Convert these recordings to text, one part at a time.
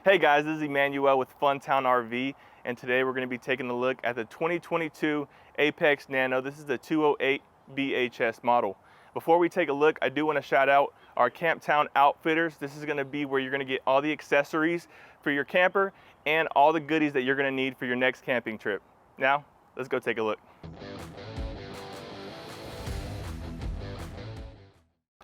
Hey guys, this is Emmanuel with Funtown RV, and today we're going to be taking a look at the 2022 Apex Nano. This is the 208 BHS model. Before we take a look, I do want to shout out our Camptown Outfitters. This is going to be where you're going to get all the accessories for your camper and all the goodies that you're going to need for your next camping trip. Now, let's go take a look.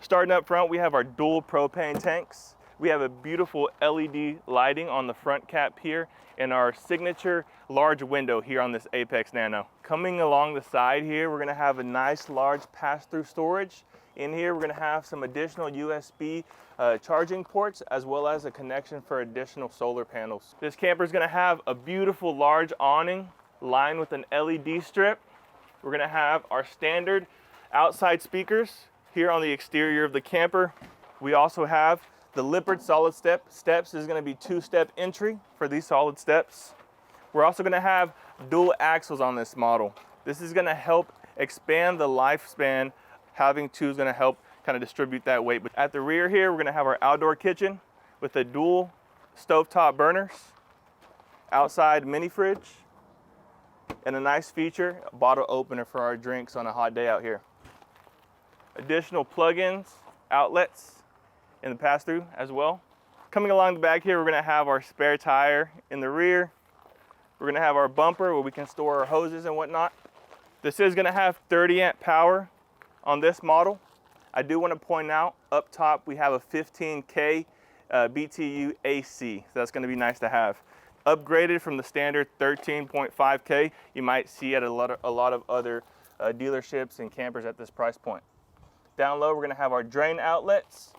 Starting up front, we have our dual propane tanks. We have a beautiful LED lighting on the front cap here and our signature large window here on this Apex Nano. Coming along the side here, we're gonna have a nice large pass-through storage. In here, we're gonna have some additional USB charging ports as well as a connection for additional solar panels. This camper is gonna have a beautiful large awning lined with an LED strip. We're gonna have our standard outside speakers here on the exterior of the camper. We also have the Lippert solid steps. This is going to be two-step entry for these solid steps. We're also going to have dual axles on this model. This is going to help expand the lifespan. Having two is going to help kind of distribute that weight. But at the rear here, we're going to have our outdoor kitchen with a dual stovetop burners, outside mini fridge, and a nice feature, a bottle opener for our drinks on a hot day out here. Additional plug-ins, outlets in the pass-through as well. Coming along the back here, we're gonna have our spare tire in the rear. We're gonna have our bumper where we can store our hoses and whatnot. This is gonna have 30 amp power on this model. I do wanna point out, up top, we have a 15K BTU AC. So that's gonna be nice to have. Upgraded from the standard 13.5K, you might see at a lot of other dealerships and campers at this price point. Down low, we're gonna have our drain outlets,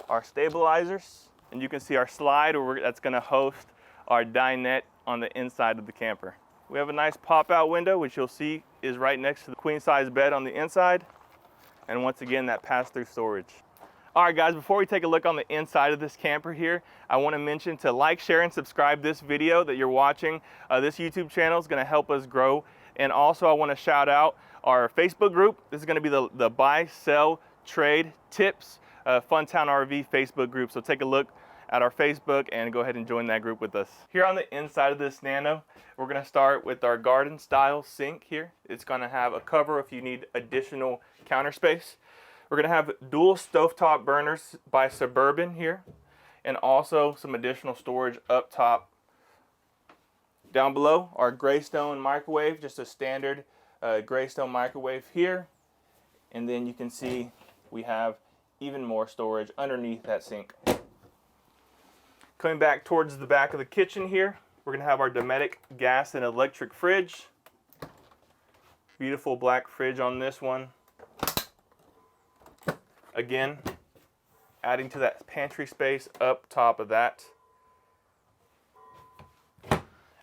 our stabilizers, and you can see our slide that's going to host our dinette on the inside of the camper. We have a nice pop-out window, which you'll see is right next to the queen-size bed on the inside, and once again that pass-through storage. All right guys, before we take a look on the inside of this camper here, I want to mention to like, share, and subscribe this video that you're watching. This YouTube channel is going to help us grow, and also I want to shout out our Facebook group. This is going to be the buy, sell, trade tips Funtown RV Facebook group. So take a look at our Facebook and go ahead and join that group with us. Here on the inside of this Nano, we're going to start with our garden style sink here. It's going to have a cover if you need additional counter space. We're going to have dual stovetop burners by Suburban here, and also some additional storage up top. Down below, our Greystone microwave, just a standard Greystone microwave here. And then you can see we have even more storage underneath that sink. Coming back towards the back of the kitchen here, we're going to have our Dometic gas and electric fridge. Beautiful black fridge on this one. Again, adding to that pantry space up top of that.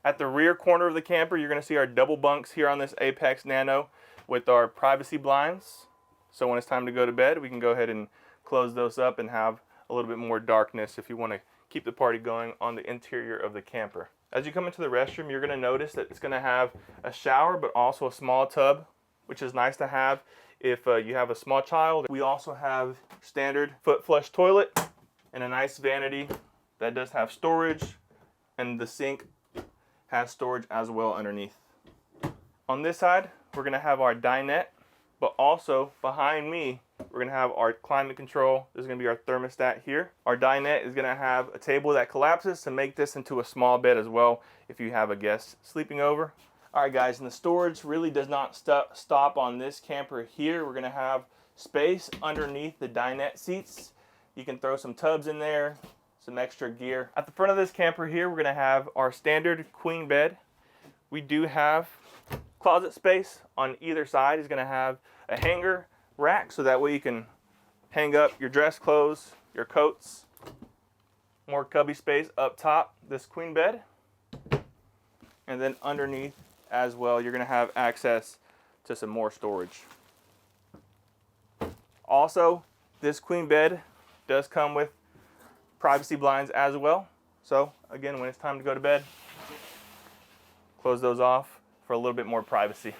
At the rear corner of the camper, you're going to see our double bunks here on this Apex Nano with our privacy blinds. So when it's time to go to bed, we can go ahead and close those up and have a little bit more darkness if you want to keep the party going on the interior of the camper. As you come into the restroom, you're going to notice that it's going to have a shower but also a small tub, which is nice to have if you have a small child. We also have standard foot flush toilet and a nice vanity that does have storage, and the sink has storage as well underneath. On this side, we're going to have our dinette, but also behind me, we're going to have our climate control. This is going to be our thermostat here. Our dinette is going to have a table that collapses to make this into a small bed as well if you have a guest sleeping over. All right guys, and the storage really does not stop on this camper here. We're going to have space underneath the dinette seats. You can throw some tubs in there, some extra gear. At the front of this camper here, we're going to have our standard queen bed. We do have closet space on either side. Is going to have a hanger rack, so that way you can hang up your dress clothes, your coats. More cubby space up top this queen bed, and then underneath as well you're going to have access to some more storage. Also, this queen bed does come with privacy blinds as well, so again, when it's time to go to bed, close those off for a little bit more privacy.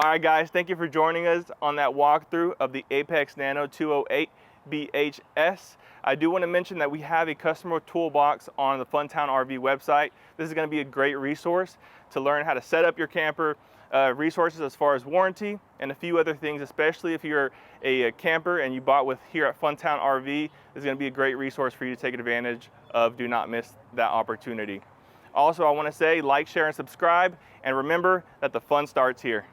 All right guys, thank you for joining us on that walkthrough of the Apex Nano 208 BHS. I do want to mention that we have a customer toolbox on the Funtown RV website. This is going to be a great resource to learn how to set up your camper, resources as far as warranty, and a few other things, especially if you're a camper and you bought with here at Funtown RV. This is going to be a great resource for you to take advantage of. Do not miss that opportunity. Also, I want to say like, share, and subscribe, and remember that the fun starts here.